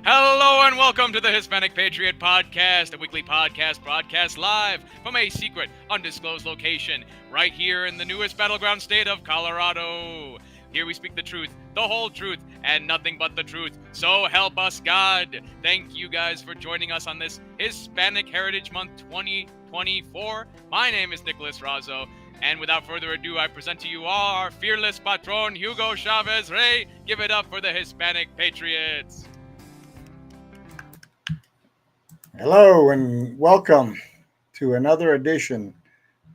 Hello and welcome to the Hispanic Patriot Podcast, a weekly podcast broadcast live from a secret, undisclosed location right here in the newest battleground state of Colorado. Here we speak the truth, the whole truth, and nothing but the truth. So help us God. Thank you guys for joining us on this Hispanic Heritage Month 2024. My name is Nicholas Razzo. And without further ado, I present to you all our fearless patron, Hugo Chavez Rey. Give it up for the Hispanic Patriots. Hello and welcome to another edition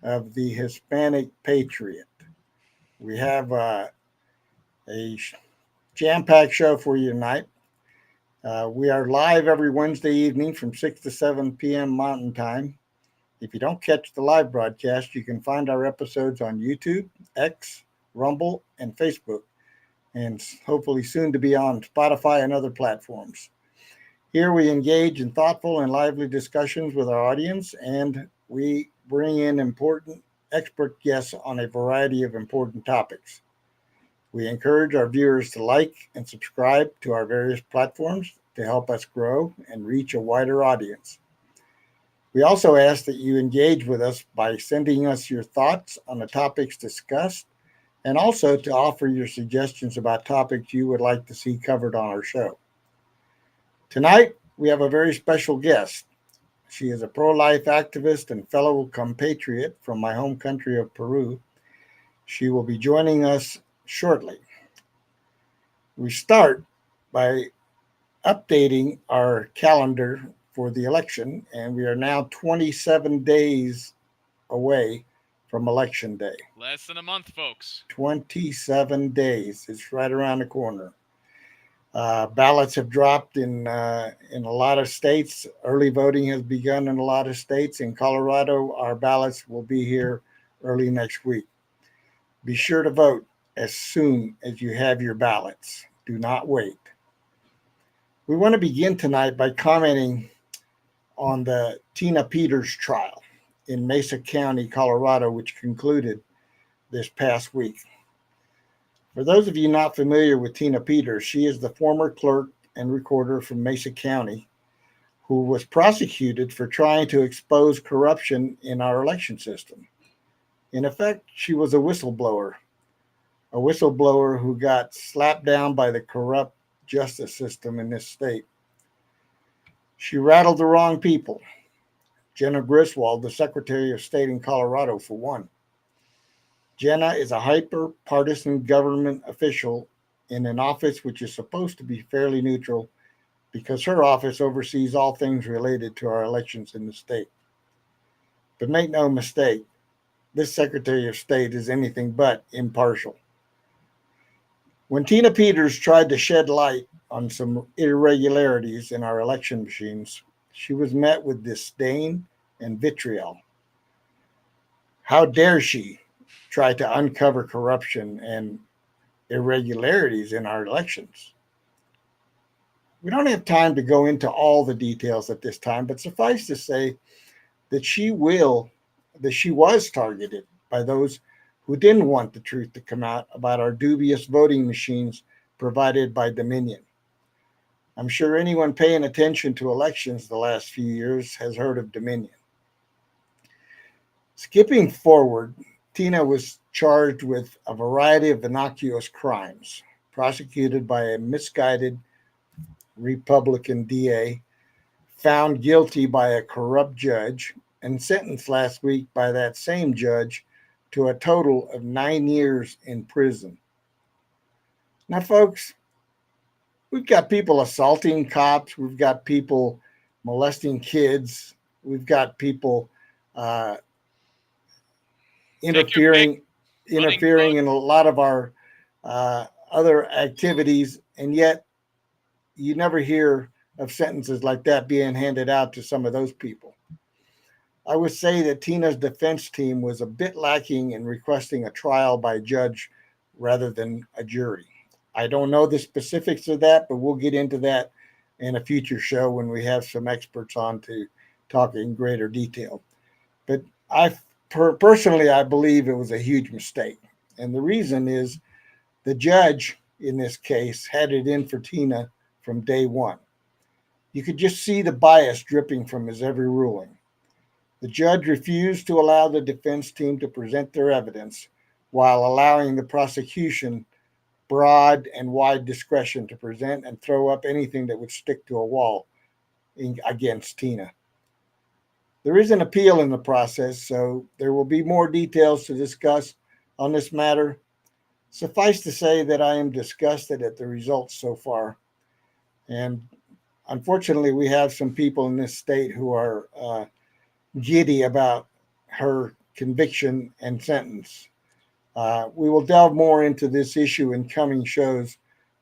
of the Hispanic Patriot. We have a jam-packed show for you tonight. We are live every Wednesday evening from 6 to 7 p.m. Mountain Time. If you don't catch the live broadcast, you can find our episodes on YouTube, X, Rumble, and Facebook, and hopefully soon to be on Spotify and other platforms. Here we engage in thoughtful and lively discussions with our audience, and we bring in important expert guests on a variety of important topics. We encourage our viewers to like and subscribe to our various platforms to help us grow and reach a wider audience. We also ask that you engage with us by sending us your thoughts on the topics discussed, and also to offer your suggestions about topics you would like to see covered on our show. Tonight, we have a very special guest. She is a pro-life activist and fellow compatriot from my home country of Peru. She will be joining us shortly. We start by updating our calendar for the election, and we are now 27 days away from Election Day. Less than a month, folks. 27 days. It's right around the corner. Ballots have dropped in a lot of states. Early voting has begun in a lot of states. In Colorado, our ballots will be here early next week. Be sure to vote as soon as you have your ballots. Do not wait. We want to begin tonight by commenting on the Tina Peters trial in Mesa County, Colorado, which concluded this past week. For those of you not familiar with Tina Peters, she is the former clerk and recorder from Mesa County who was prosecuted for trying to expose corruption in our election system. In effect, she was a whistleblower who got slapped down by the corrupt justice system in this state. She rattled the wrong people. Jenna Griswold, the Secretary of State in Colorado, for one. Jenna is a hyper-partisan government official in an office which is supposed to be fairly neutral because her office oversees all things related to our elections in the state. But make no mistake, this Secretary of State is anything but impartial. When Tina Peters tried to shed light on some irregularities in our election machines, she was met with disdain and vitriol. How dare she try to uncover corruption and irregularities in our elections? We don't have time to go into all the details at this time, but suffice to say that she was targeted by those who didn't want the truth to come out about our dubious voting machines provided by Dominion. I'm sure anyone paying attention to elections the last few years has heard of Dominion. Skipping forward, Tina was charged with a variety of innocuous crimes, prosecuted by a misguided Republican DA, found guilty by a corrupt judge, and sentenced last week by that same judge to a total of 9 years in prison. Now, folks, we've got people assaulting cops. We've got people molesting kids. We've got people interfering in a lot of our other activities, and yet you never hear of sentences like that being handed out to some of those people. I would say that Tina's defense team was a bit lacking in requesting a trial by a judge rather than a jury. I don't know the specifics of that, but we'll get into that in a future show when we have some experts on to talk in greater detail. But personally, I believe it was a huge mistake. And the reason is the judge in this case had it in for Tina from day one. You could just see the bias dripping from his every ruling. The judge refused to allow the defense team to present their evidence while allowing the prosecution broad and wide discretion to present and throw up anything that would stick to a wall against Tina. There is an appeal in the process, so there will be more details to discuss on this matter. Suffice to say that I am disgusted at the results so far. And unfortunately, we have some people in this state who are giddy about her conviction and sentence. We will delve more into this issue in coming shows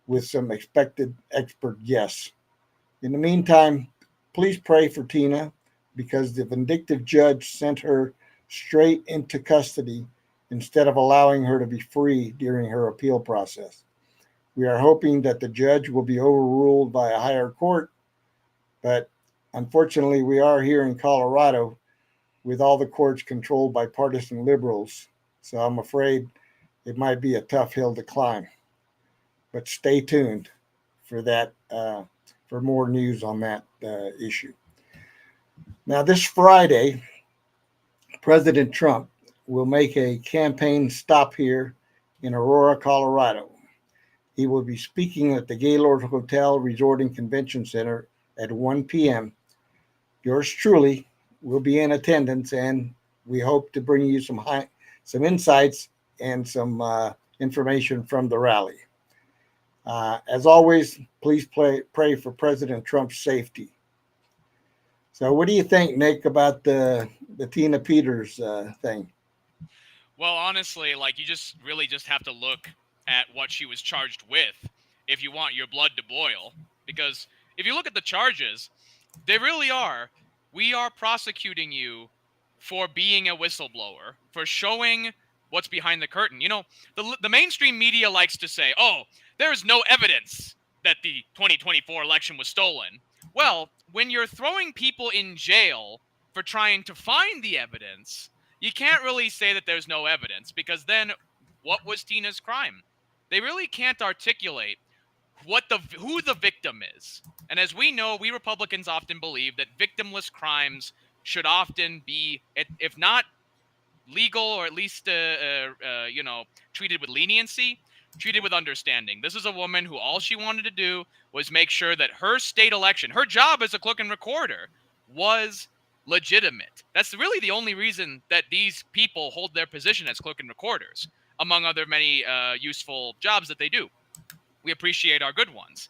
with some expected expert guests. In the meantime, please pray for Tina because the vindictive judge sent her straight into custody instead of allowing her to be free during her appeal process. We are hoping that the judge will be overruled by a higher court, but unfortunately, we are here in Colorado with all the courts controlled by partisan liberals, so I'm afraid it might be a tough hill to climb. But stay tuned for that, for more news on that issue. Now, this Friday, President Trump will make a campaign stop here in Aurora, Colorado. He will be speaking at the Gaylord Hotel Resort and Convention Center at 1 p.m. Yours truly will be in attendance, and we hope to bring you some insights and some information from the rally. As always, please pray for President Trump's safety. So what do you think, Nick, about the Tina Peters thing? Well, honestly, like, you just really just have to look at what she was charged with if you want your blood to boil. Because if you look at the charges, they really are. We are prosecuting you for being a whistleblower, for showing what's behind the curtain. You know, the mainstream media likes to say, oh, there is no evidence that the 2024 election was stolen. Well, when you're throwing people in jail for trying to find the evidence, you can't really say that there's no evidence, because then what was Tina's crime? They really can't articulate who the victim is. And as we know, we Republicans often believe that victimless crimes should often be, if not legal, or at least treated with leniency, treated with understanding. This is a woman who all she wanted to do was make sure that her state election, her job as a clerk and recorder, was legitimate. That's really the only reason that these people hold their position as clerk and recorders, among other many useful jobs that they do. We appreciate our good ones.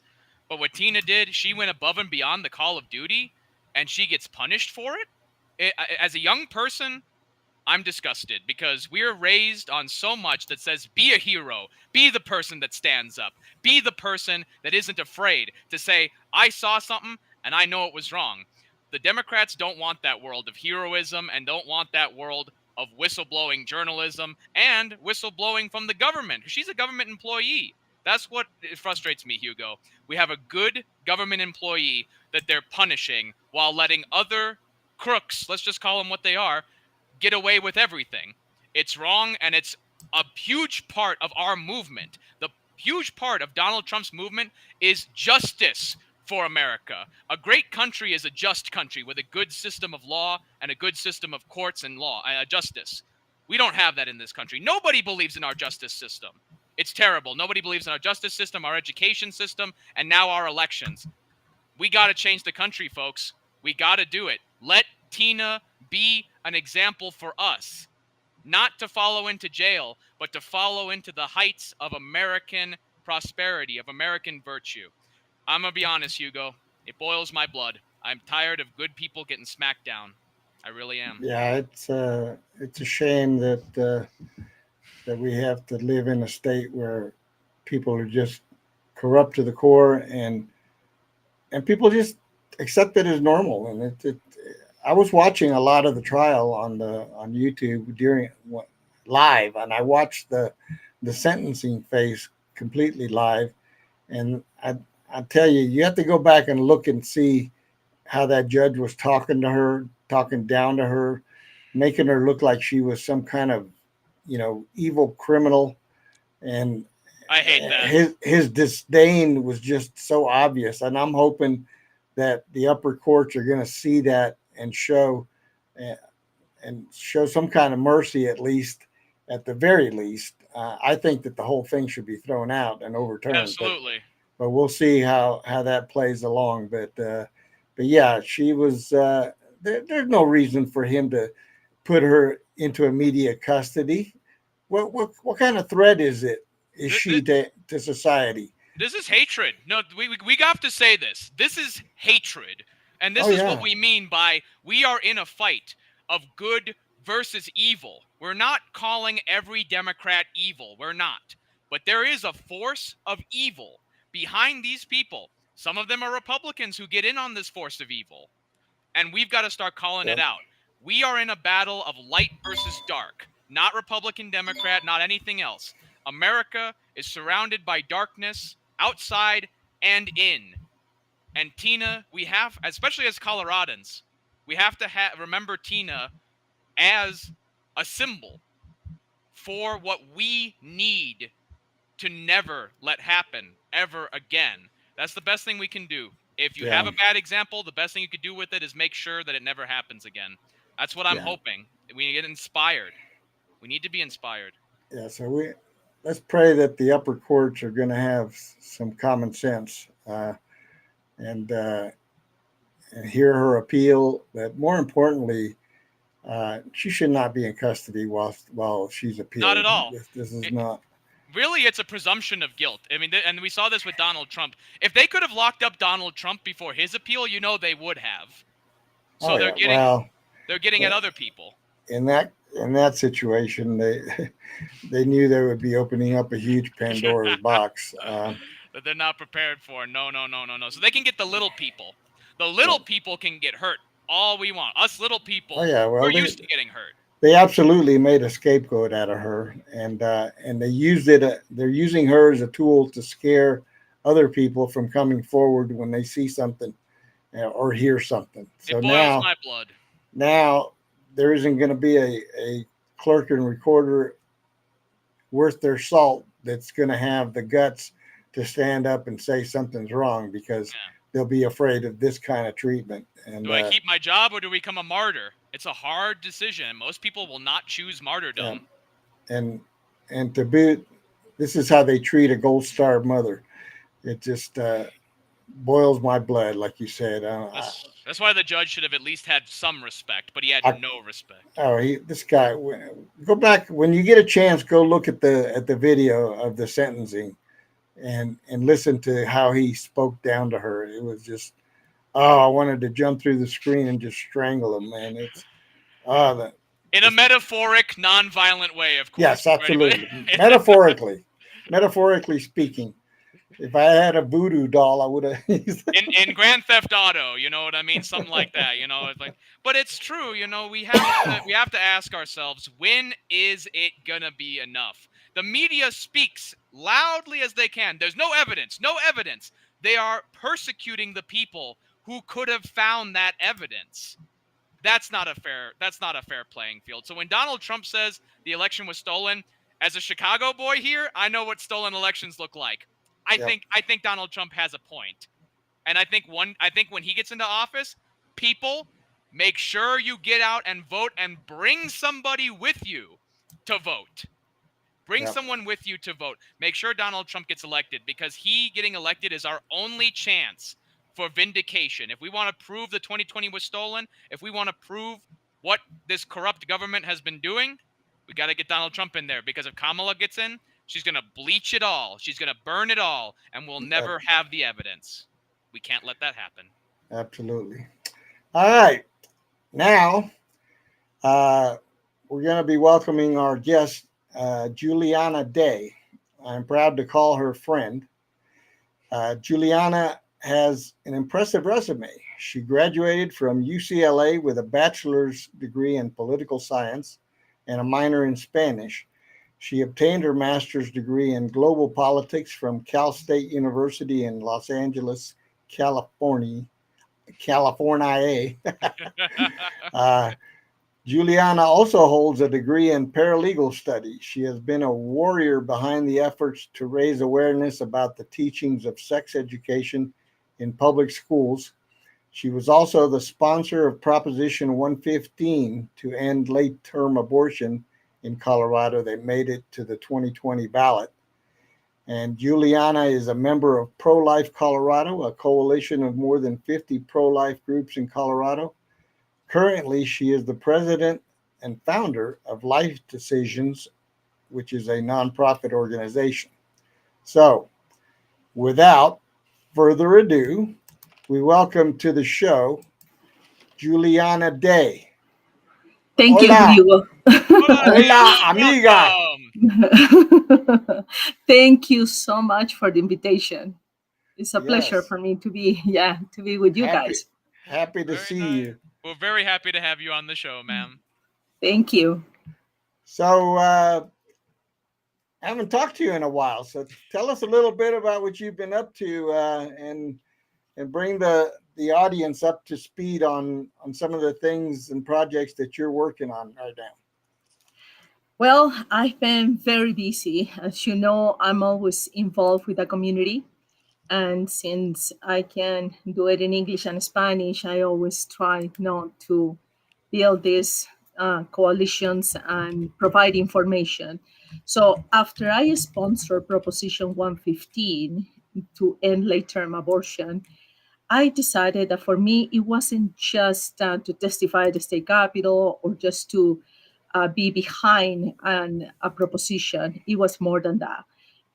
But what Tina did, she went above and beyond the call of duty, and she gets punished for it. As a young person, I'm disgusted, because we're raised on so much that says, be a hero, be the person that stands up, be the person that isn't afraid to say, I saw something and I know it was wrong. The Democrats don't want that world of heroism and don't want that world of whistleblowing journalism and whistleblowing from the government. She's a government employee. That's what frustrates me, Hugo. We have a good government employee that they're punishing while letting other crooks, let's just call them what they are, get away with everything. It's wrong, and it's a huge part of our movement. The huge part of Donald Trump's movement is justice for America. A great country is a just country with a good system of law and a good system of courts and law, justice. We don't have that in this country. Nobody believes in our justice system. It's terrible. Nobody believes in our justice system, our education system, and now our elections. We got to change the country, folks. We got to do it. Let Tina be an example for us, not to follow into jail, but to follow into the heights of American prosperity, of American virtue. I'm going to be honest, Hugo. It boils my blood. I'm tired of good people getting smacked down. I really am. Yeah, it's a shame that we have to live in a state where people are just corrupt to the core, and people just accept it as normal. And I was watching a lot of the trial on YouTube during live, and I watched the sentencing phase completely live. And I tell you, you have to go back and look and see how that judge was talking to her, talking down to her, making her look like she was some kind of, evil criminal. And I hate that. His disdain was just so obvious. And I'm hoping that the upper courts are going to see that and uh, show some kind of mercy, at the very least. I think that the whole thing should be thrown out and overturned, Absolutely. but we'll see how that plays along. But yeah, she was. There's no reason for him to put her into immediate custody. What kind of threat is she to society? This is hatred. No, we have to say this. This is hatred. And Oh this is what yeah, we mean by we are in a fight of good versus evil. We're not calling every Democrat evil. We're not. But there is a force of evil behind these people. Some of them are Republicans who get in on this force of evil. And we've got to start calling it yeah, out. We are in a battle of light versus dark, not Republican, Democrat, not anything else. America is surrounded by darkness outside and in. And Tina, we have, especially as Coloradans, we have to remember Tina as a symbol for what we need to never let happen ever again. That's the best thing we can do. If you have yeah, a bad example, the best thing you could do with it is make sure that it never happens again. That's what I'm yeah, hoping. We get inspired. We need to be inspired. yeah. So let's pray that the upper courts are going to have some common sense, and and hear her appeal. But more importantly, she should not be in custody while she's Not at appealing. all. This is It, not. really, it's a presumption of guilt. I mean, and we saw this with Donald Trump. If they could have locked up Donald Trump before his appeal, they would have. So Oh yeah. Well, they're getting at other people. in that situation, they knew they would be opening up a huge Pandora's box. That they're not prepared for. No, no, no, no, no. So they can get the little people. The Yeah. little people can get hurt all we want. Us little Oh people, yeah. we're Well, used to getting hurt. they absolutely made a scapegoat out of her, and they used it. They're using her as a tool to scare other people from coming forward when they see something or hear something. So It boils my blood. now there isn't going to be a clerk and recorder worth their salt that's going to have the guts to stand up and say something's wrong because Yeah. they'll be afraid of this kind of treatment. And Do I keep my job or do we become a martyr? It's a hard decision. Most people will not choose martyrdom. and and to boot, this is how they treat a gold star mother. It just boils my blood, like you said. That's why the judge should have at least had some respect, but he had no respect. This guy. Go back when you get a chance. Go look at the video of the sentencing, and listen to how he spoke down to her. It was just, oh, I wanted to jump through the screen and just strangle him, man. It's in a metaphoric, non-violent way, of course. Yes, absolutely. Metaphorically speaking. If I had a voodoo doll, I would have. in Grand Theft Auto, you know what I mean, something like that. It's like, but it's true. We have to ask ourselves, when is it gonna be enough? The media speaks loudly as they can. There's no evidence. No evidence. They are persecuting the people who could have found that evidence. That's not a fair playing field. So when Donald Trump says the election was stolen, as a Chicago boy here, I know what stolen elections look like. I think Donald Trump has a point. And I think when he gets into office, people, make sure you get out and vote and bring somebody with you to vote. Bring someone with you to vote. Make sure Donald Trump gets elected, because he getting elected is our only chance for vindication. If we want to prove the 2020 was stolen, if we want to prove what this corrupt government has been doing, we got to get Donald Trump in there, because if Kamala gets in, she's going to bleach it all. She's going to burn it all, and we'll never have the evidence. We can't let that happen. Absolutely. All right. Now, we're going to be welcoming our guest, Giualana Day. I'm proud to call her friend. Giualana has an impressive resume. She graduated from UCLA with a bachelor's degree in political science and a minor in Spanish. She obtained her master's degree in global politics from Cal State University in Los Angeles, California. Giualana also holds a degree in paralegal studies. She has been a warrior behind the efforts to raise awareness about the teachings of sex education in public schools. She was also the sponsor of Proposition 115 to end late term abortion in Colorado. They made it to the 2020 ballot. And Giuliana is a member of Pro Life Colorado, a coalition of more than 50 pro life groups in Colorado. Currently, she is the president and founder of Life Decisions, which is a nonprofit organization. So, without further ado, we welcome to the show Giuliana Day. Thank you, Hola, Hugo. Hola, hola, Diana. amiga. Welcome. Thank you so much for the invitation. It's a pleasure Yes, for me to be with you happy, guys. happy to Very see nice. you. We're very happy to have you on the show, ma'am. Thank you. So, I haven't talked to you in a while. So, tell us a little bit about what you've been up to, and bring the audience up to speed on some of the things and projects that you're working on right now. Well, I've been very busy. As you know, I'm always involved with the community. And since I can do it in English and Spanish, I always try not to build these coalitions and provide information. So after I sponsored Proposition 115 to end late term abortion, I decided that for me, it wasn't just to testify at the state capitol or just to be behind a proposition. It was more than that.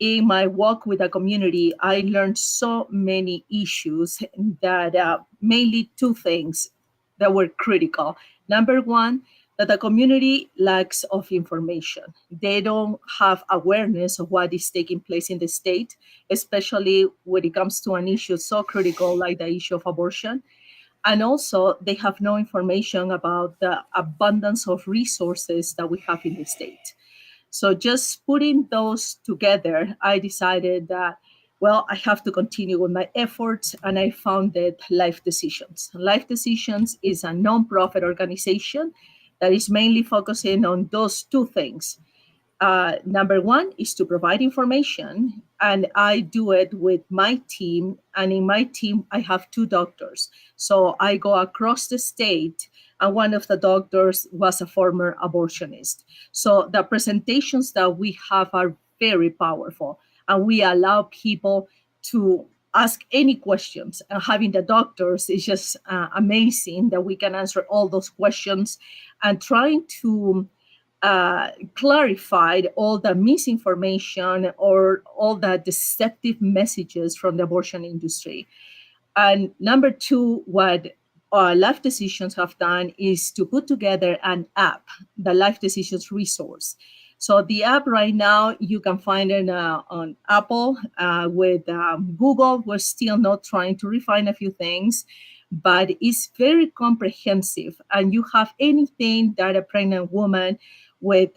In my walk with the community, I learned so many issues that mainly two things that were critical. Number one, that the community lacks of information. They don't have awareness of what is taking place in the state, especially when it comes to an issue so critical like the issue of abortion. And also, they have no information about the abundance of resources that we have in the state. So, just putting those together, I decided that, well, I have to continue with my efforts, and I founded Life Decisions. Life Decisions is a nonprofit organization that is mainly focusing on those two things. Number one is to provide information, and I do it with my team. And in my team, I have two doctors. So I go across the state, and one of the doctors was a former abortionist. So the presentations that we have are very powerful, and we allow people to ask any questions. And having the doctors is just amazing that we can answer all those questions and trying to clarified all the misinformation or all the deceptive messages from the abortion industry. And number two, what Life Decisions have done is to put together an app, the Life Decisions resource. So the app right now, you can find it on Apple with Google. We're still not trying to refine a few things, but it's very comprehensive. And you have anything that a pregnant woman with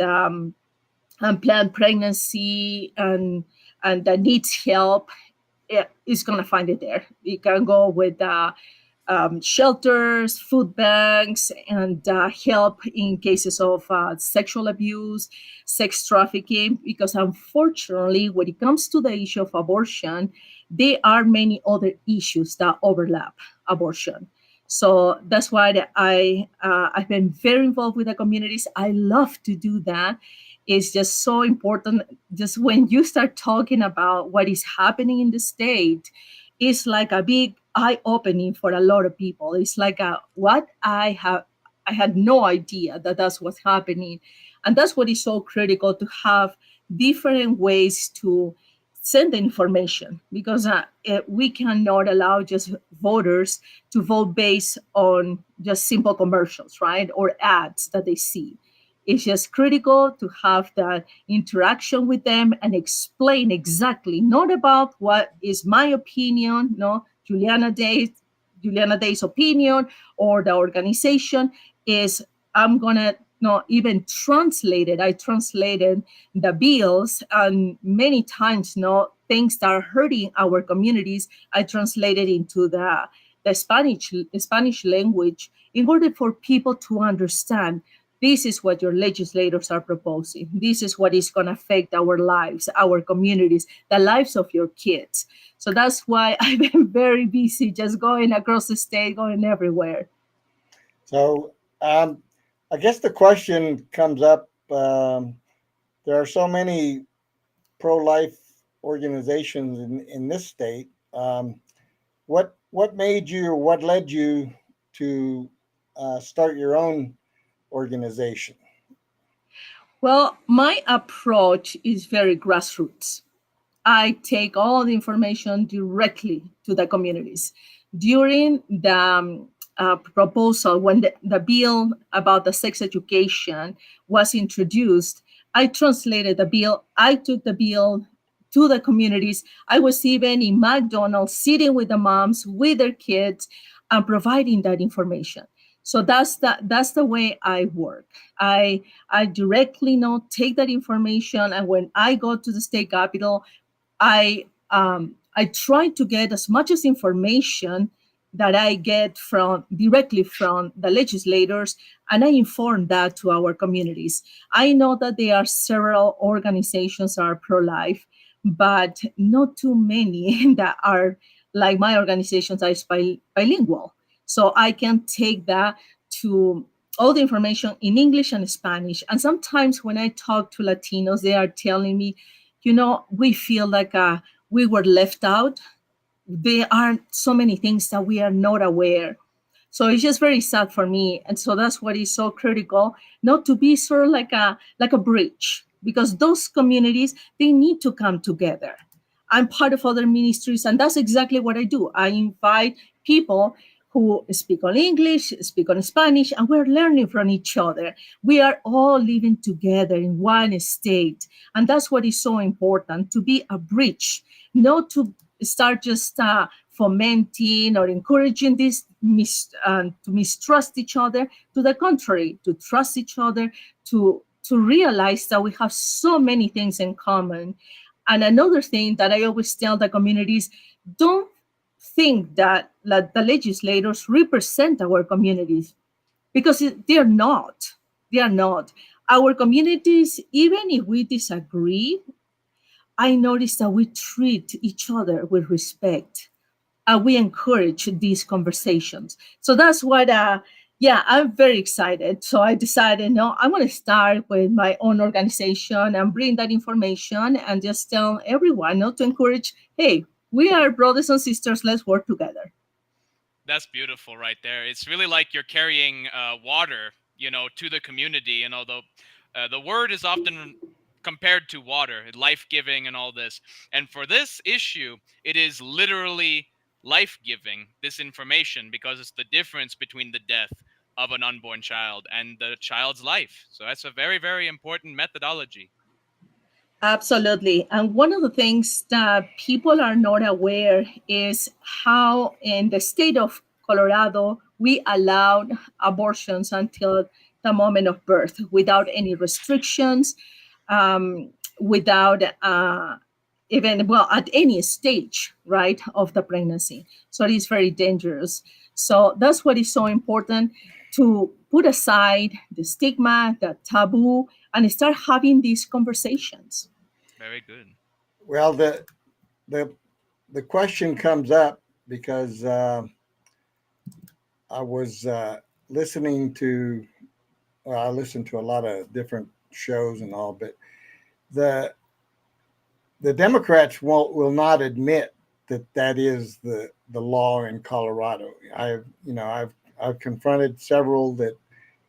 unplanned pregnancy and that needs help is going to find it there. You can go with shelters, food banks, and help in cases of sexual abuse, sex trafficking, because unfortunately, when it comes to the issue of abortion, there are many other issues that overlap abortion. So that's why I've been very involved with the communities. I love to do that. It's just so important. Just when you start talking about what is happening in the state, it's like a big eye opening for a lot of people. It's like what I had no idea that that's what's happening, and that's what is so critical to have different ways to send the information because we cannot allow just voters to vote based on just simple commercials, right, or ads that they see. It's just critical to have that interaction with them and explain exactly, not about what is my opinion, no, Juliana Day's opinion or the organization is I'm gonna not even translate it. I translated the bills and many times no things that are hurting our communities. I translated into the Spanish language in order for people to understand This is what your legislators are proposing. This is what is going to affect our lives, our communities, the lives of your kids. So that's why I've been very busy just going across the state, going everywhere. So I guess the question comes up. There are so many pro-life organizations in this state. What made you, or what led you to start your own organization? Well, my approach is very grassroots. I take all the information directly to the communities. During the proposal, when the bill about the sex education was introduced, I translated the bill. I took the bill to the communities. I was even in McDonald's sitting with the moms, with their kids, and providing that information. So that's the way I work. I directly take that information, and when I go to the state capitol, I try to get as much as information that I get from directly from the legislators, and I inform that to our communities. I know that there are several organizations that are pro-life, but not too many that are like my organizations that is bilingual. So I can take that to all the information in English and Spanish. And sometimes when I talk to Latinos, they are telling me, we feel like we were left out. There are so many things that we are not aware. So it's just very sad for me, and so that's what is so critical, not to be sort of like a bridge, because those communities, they need to come together. I'm part of other ministries, and that's exactly what I do. I invite people who speak on English, speak on Spanish, and we're learning from each other. We are all living together in one state, and that's what is so important, to be a bridge, not to start just fomenting or encouraging this to mistrust each other. To the contrary, to trust each other, to realize that we have so many things in common. And another thing that I always tell the communities: don't think that the legislators represent our communities, because they're not. They are not. Our communities, even if we disagree, I notice that we treat each other with respect. We encourage these conversations. So that's what, yeah, I'm very excited. So I decided, no, I'm going to start with my own organization and bring that information and just tell everyone, to encourage, hey, we are brothers and sisters, let's work together. That's beautiful right there. It's really like you're carrying water, to the community. The word is often compared to water, life-giving and all this. And for this issue, it is literally life-giving, this information, because it's the difference between the death of an unborn child and the child's life. So that's a very, very important methodology. Absolutely. And one of the things that people are not aware is how, in the state of Colorado, we allowed abortions until the moment of birth without any restrictions, without even, well, at any stage, right, of the pregnancy. So it is very dangerous. So that's what is so important, to put aside the stigma, the taboo, and start having these conversations. Very good. Well, the the question comes up because I was listening to. Well, I listen to a lot of different shows and all, but the the Democrats will not admit that that is the law in Colorado. I've confronted several that,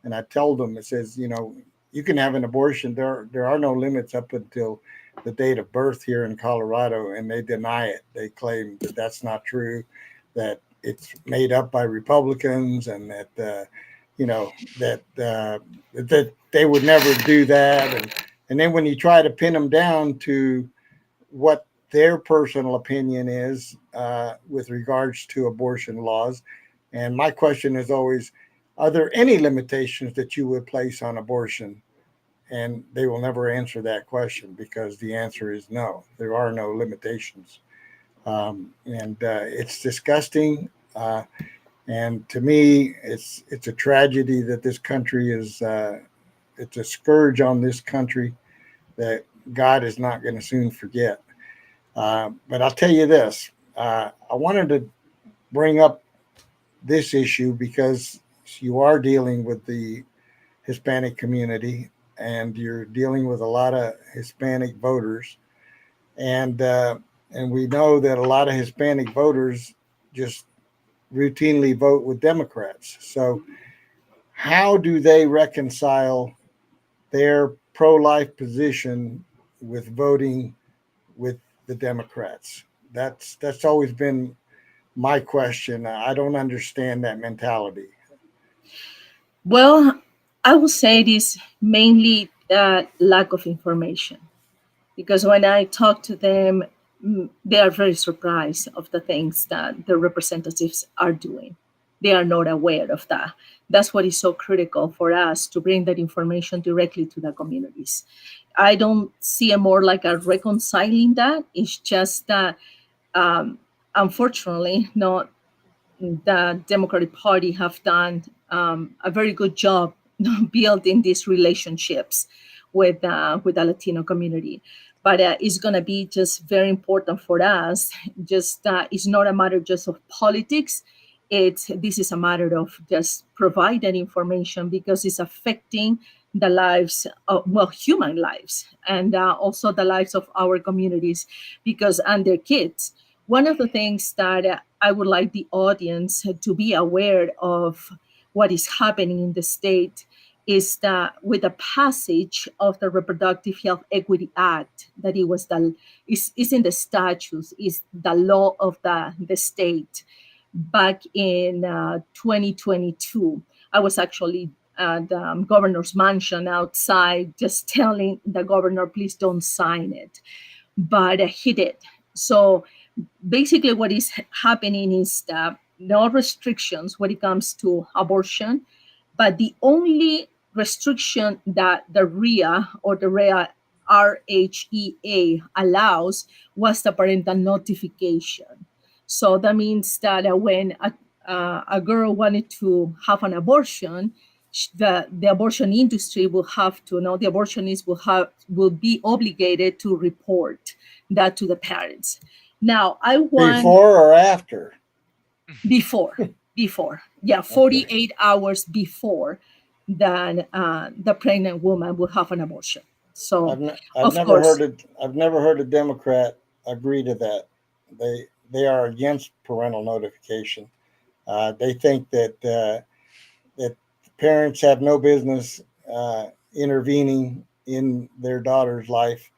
and I told them, it says, you can have an abortion. There are no limits up until the date of birth here in Colorado, and they deny it. They claim that that's not true, that it's made up by Republicans, and that that they would never do that. And then when you try to pin them down to what their personal opinion is with regards to abortion laws. And my question is always, are there any limitations that you would place on abortion? And they will never answer that question, because the answer is no. There are no limitations. And it's disgusting. And to me, it's a tragedy that this country is it's a scourge on this country that God is not going to soon forget. But I'll tell you this: I wanted to bring up this issue because you are dealing with the Hispanic community, and you're dealing with a lot of Hispanic voters, and and we know that a lot of Hispanic voters just routinely vote with Democrats. So how do they reconcile their pro-life position with voting with the Democrats? That's always been my question. I don't understand that mentality. Well, I would say it is mainly that lack of information, because when I talk to them, they are very surprised of the things that the representatives are doing. They are not aware of that. That's what is so critical for us to bring that information directly to the communities. I don't see it more like a reconciling that. It's just that, um, unfortunately, not the Democratic Party have done a very good job building these relationships with the Latino community. But it's going to be just very important for us. Just it's not a matter just of politics. This is a matter of just provide that information because it's affecting the lives of, well, human lives, and also the lives of our communities, because and their kids. One of the things that I would like the audience to be aware of what is happening in the state is that with the passage of the Reproductive Health Equity Act, that it was is in the statutes, is the law of the state. Back in 2022, I was actually at the governor's mansion outside, just telling the governor, please don't sign it. But he did. So basically what is happening is no restrictions when it comes to abortion, but the only restriction that the REA or the RHEA allows was the parental notification. So that means that when a girl wanted to have an abortion, the abortion industry will have to know, the abortionist will be obligated to report that to the parents. Now, I want Before or after? before, before, yeah, Okay. 48 hours before, then the pregnant woman will have an abortion. So, I've of never course, heard I've never heard a Democrat agree to that. They are against parental notification. They think that parents have no business intervening in their daughter's life,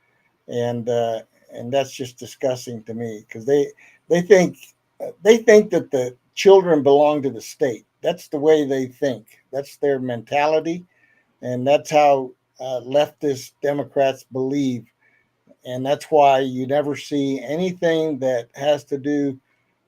and and that's just disgusting to me because they think they think that the children belong to the state. That's the way they think. That's their mentality, and that's how leftist Democrats believe. And that's why you never see anything that has to do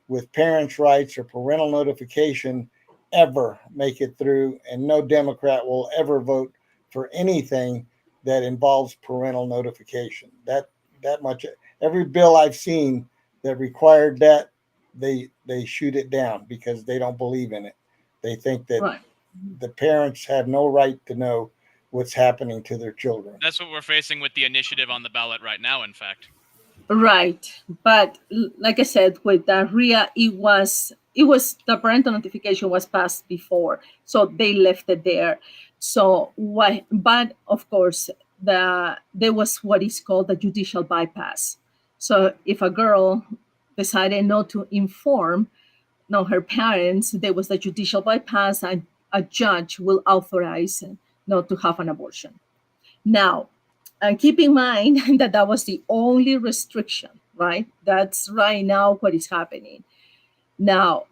with parents' rights or parental notification ever make it through, and no Democrat will ever vote for anything that involves parental notification. That much. Every bill I've seen that required that, they shoot it down because they don't believe in it. They think that right. the parents have no right to know what's happening to their children. That's what we're facing with the initiative on the ballot right now, in fact. Right, but like I said, with the RIA, it was the parental notification was passed before, so they left it there. So what? But of course, there was what is called the judicial bypass. So if a girl decided not to inform, no, her parents, there was the judicial bypass, and a judge will authorize not to have an abortion. Now, and keep in mind that that was the only restriction, right? That's right now what is happening. Now,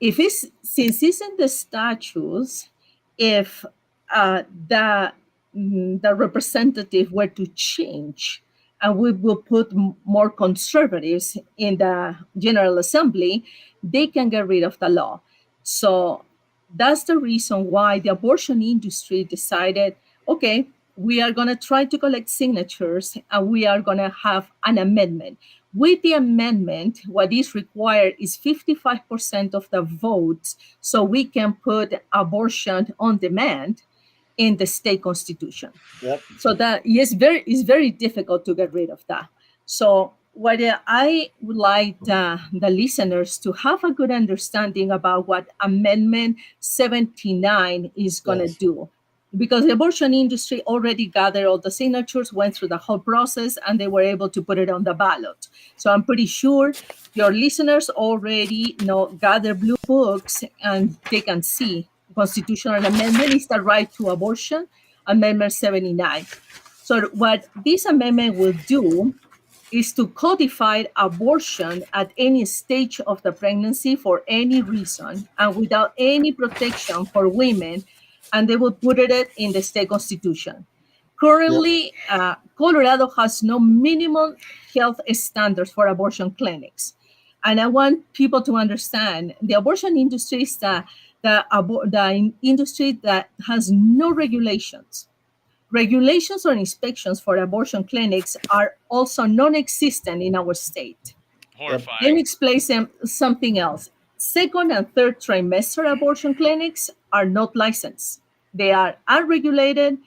if it's since it's in the statutes, if the the representative were to change, and we will put more conservatives in the General Assembly, they can get rid of the law. So that's the reason why the abortion industry decided, okay, we are going to try to collect signatures and we are going to have an amendment. With the amendment, what is required is 55% of the votes so we can put abortion on demand. in the state constitution. Yep. So that yes, it's very difficult to get rid of that. So what I would like the listeners to have a good understanding about what Amendment 79 is going to Yes. do, because the abortion industry already gathered all the signatures, went through the whole process, and they were able to put it on the ballot. So I'm pretty sure your listeners already got their blue books and they can see constitutional amendment is the right to abortion, Amendment 79. So what this amendment will do is to codify abortion at any stage of the pregnancy for any reason and without any protection for women, and they will put it in the state constitution. Yep. Currently, Colorado has no minimum health standards for abortion clinics. And I want people to understand the abortion industry is the industry that has no regulations. Regulations or inspections for abortion clinics are also non-existent in our state. Yep. Let me Horrifying. explain something else. Second and third trimester abortion clinics are not licensed. They are unregulated,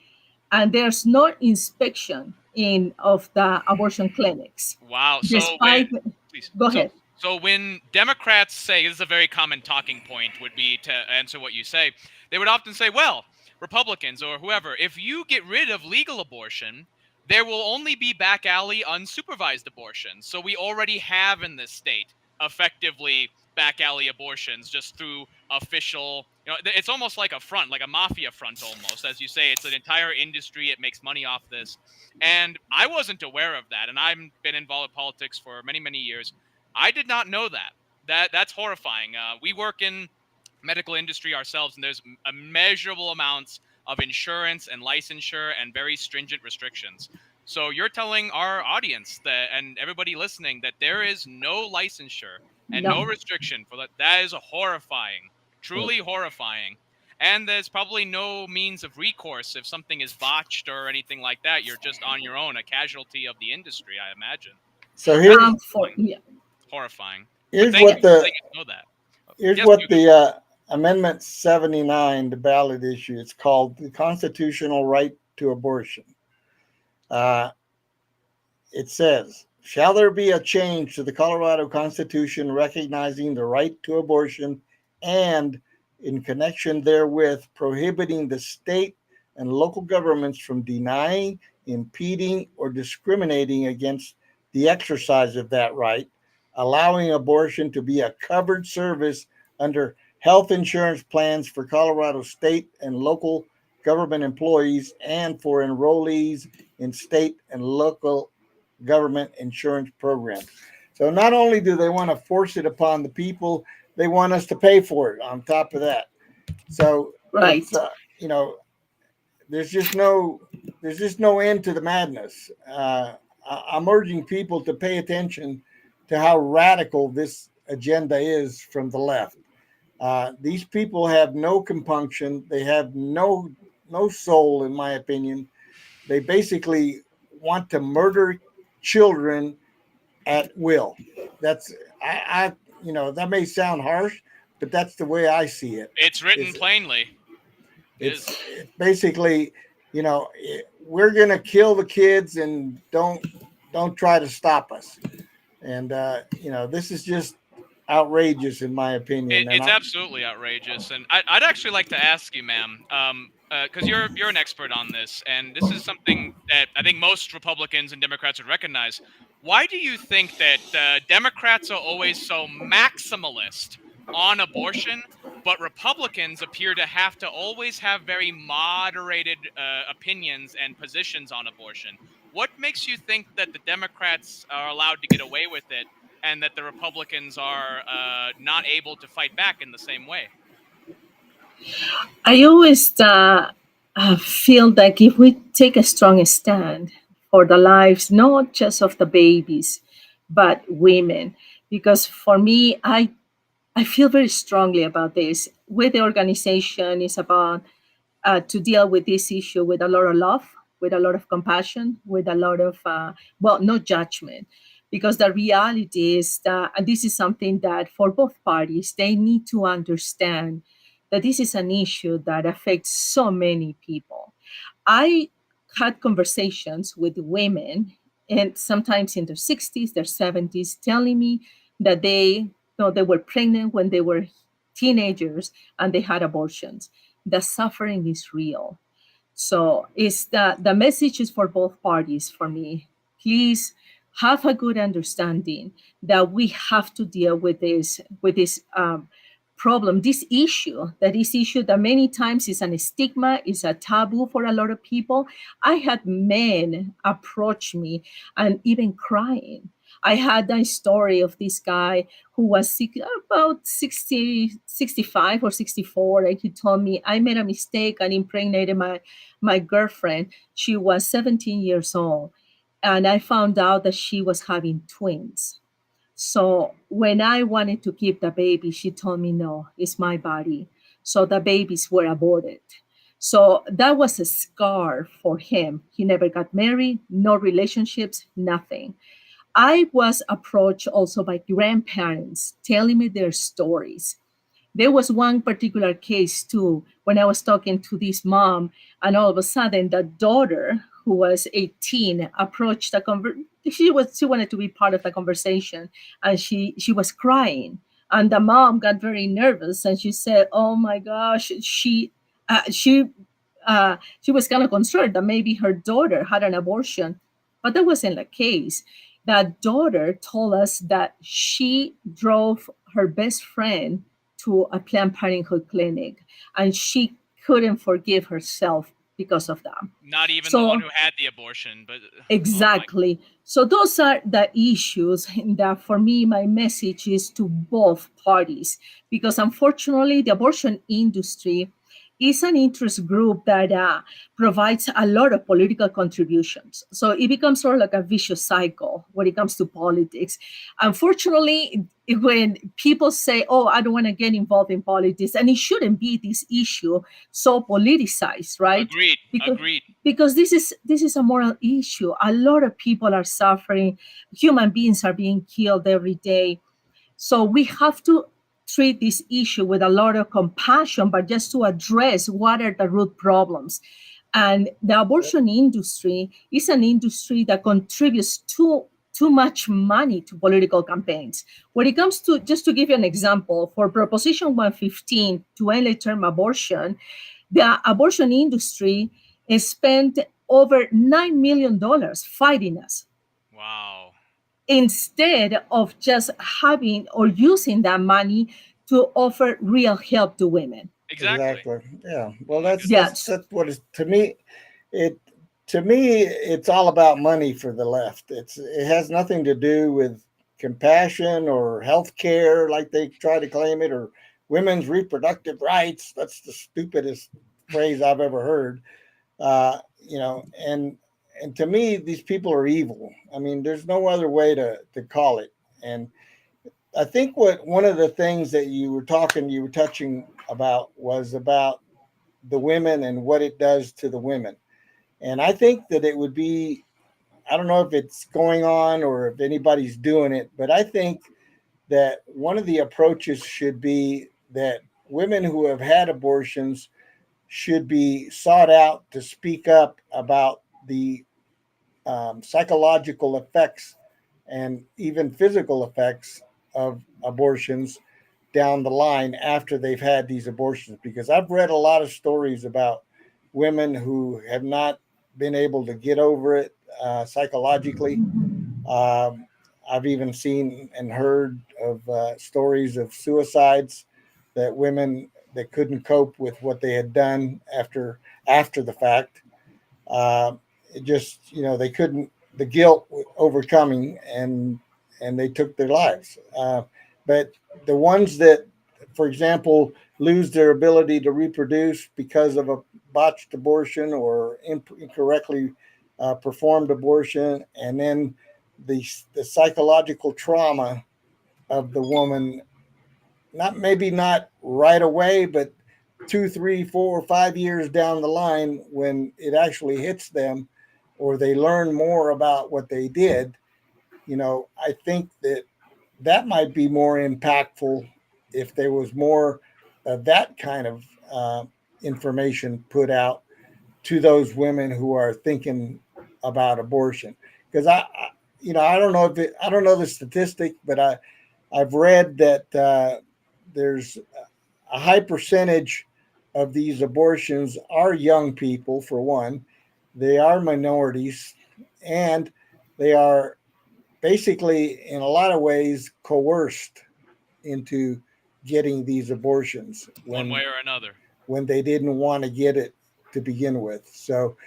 and there's no inspection in of the abortion clinics. Wow. So when Despite, please. go So ahead. so when Democrats say, this is a very common talking point would be to answer what you say, they would often say, well, Republicans or whoever, if you get rid of legal abortion, there will only be back alley unsupervised abortions. So we already have in this state effectively back alley abortions just through official, it's almost like a front, like a mafia front almost. As you say, it's an entire industry. It makes money off this. And I wasn't aware of that. And I've been involved in politics for many, many years. I did not know that. That's horrifying. We work in medical industry ourselves, and there's immeasurable amounts of insurance and licensure and very stringent restrictions. So you're telling our audience that, and everybody listening, that there is no licensure and no No, restriction for that. That is horrifying, Yep. truly horrifying. And there's probably no means of recourse if something is botched or anything like that. You're just on your own, a casualty of the industry, I imagine. So here's for yeah, Horrifying. But here's thank you what for the letting us know that. here's Yes, what Hugo. the Amendment 79, the ballot issue. It's called the constitutional right to abortion. Uh, it says, shall there be a change to the Colorado Constitution recognizing the right to abortion and, in connection therewith, prohibiting the state and local governments from denying, impeding, or discriminating against the exercise of that right, allowing abortion to be a covered service under health insurance plans for Colorado state and local government employees and for enrollees in state and local government insurance programs. So not only do they want to force it upon the people, they want us to pay for it on top of that. So it's right. you know there's just no end to the madness. I'm urging people to pay attention to how radical this agenda is from the left. These people have no compunction. They have no soul, in my opinion. They basically want to murder children at will. That's I that may sound harsh, but that's the way I see it. It's written It's plainly. It is. it's basically we're gonna kill the kids and don't try to stop us. And this is just outrageous in my opinion. And It's absolutely outrageous, and I'd actually like to ask you, ma'am, because you're an expert on this, and this is something that I think most Republicans and Democrats would recognize. Why do you think that Democrats are always so maximalist on abortion, but Republicans appear to have to always have very moderated opinions and positions on abortion? What makes you think that the Democrats are allowed to get away with it, and that the Republicans are not able to fight back in the same way? I always feel like if we take a strong stand for the lives, not just of the babies, but women, because for me, I feel very strongly about this. With the organization, is about to deal with this issue with a lot of love, with a lot of compassion, with a lot of, no judgment. Because the reality is that, and this is something that for both parties, they need to understand that this is an issue that affects so many people. I had conversations with women, and sometimes in their 60s, their 70s, telling me that they were pregnant when they were teenagers and they had abortions. The suffering is real. So it's the message is for both parties for me. Please have a good understanding that we have to deal with this problem, this issue that many times is a stigma, is a taboo for a lot of people. I had men approach me and even crying. I had a story of this guy who was about 60, 65 or 64, and he told me, I made a mistake and impregnated my girlfriend. She was 17 years old, and I found out that she was having twins. So when I wanted to keep the baby, she told me, no, it's my body. So the babies were aborted. So that was a scar for him. He never got married, no relationships, nothing. I was approached also by grandparents telling me their stories. There was one particular case too when I was talking to this mom, and all of a sudden the daughter, who was 18, approached she wanted to be part of the conversation, and she was crying, and the mom got very nervous, and she said, oh my gosh, she was kind of concerned that maybe her daughter had an abortion, but that wasn't the case. That daughter told us that she drove her best friend to a Planned Parenthood clinic, and she couldn't forgive herself because of that. Not even the one So who had the abortion, but oh my. exactly. So those are the issues that for me, my message is to both parties, because unfortunately, the abortion industry is an interest group that provides a lot of political contributions. So it becomes sort of like a vicious cycle when it comes to politics. Unfortunately, when people say, oh, I don't want to get involved in politics, and it shouldn't be this issue so politicized, right? Agreed. Because Agreed. because this is a moral issue. A lot of people are suffering. Human beings are being killed every day. So we have to treat this issue with a lot of compassion, but just to address what are the root problems. And the abortion industry is an industry that contributes too much money to political campaigns. When it comes to, just to give you an example, for Proposition 115 to end late term abortion, the abortion industry has spent over $9 million fighting us, Wow. instead of just having or using that money to offer real help to women. Exactly. Exactly. Yeah. Oh Well, my that's goodness. that's Yes. that's what is to me. It to me, it's all about money for the left. It has nothing to do with compassion or health care, like they try to claim it, or women's reproductive rights. That's the stupidest phrase I've ever heard. And to me, these people are evil. I mean, there's no other way to call it. And I think what one of the things that you were touching about was about the women and what it does to the women. And I think that it would be, I don't know if it's going on or if anybody's doing it, but I think that one of the approaches should be that women who have had abortions should be sought out to speak up about the psychological effects and even physical effects of abortions down the line after they've had these abortions. Because I've read a lot of stories about women who have not been able to get over it psychologically. Um, I've even seen and heard of stories of suicides, that women that couldn't cope with what they had done after the fact. Uh, it just, they couldn't, the guilt overcoming, and they took their lives. But the ones that, for example, lose their ability to reproduce because of a botched abortion or incorrectly performed abortion, and then the psychological trauma of the woman, not right away, but 2, 3, 4, 5 years down the line, when it actually hits them or they learn more about what they did. I think that might be more impactful if there was more of that kind of information put out to those women who are thinking about abortion. Because I don't know if I don't know the statistic, but I've read that there's a high percentage of these abortions are young people, for one. They are minorities, and they are basically, in a lot of ways, coerced into getting these abortions one way or another. when they didn't want to get it to begin with. So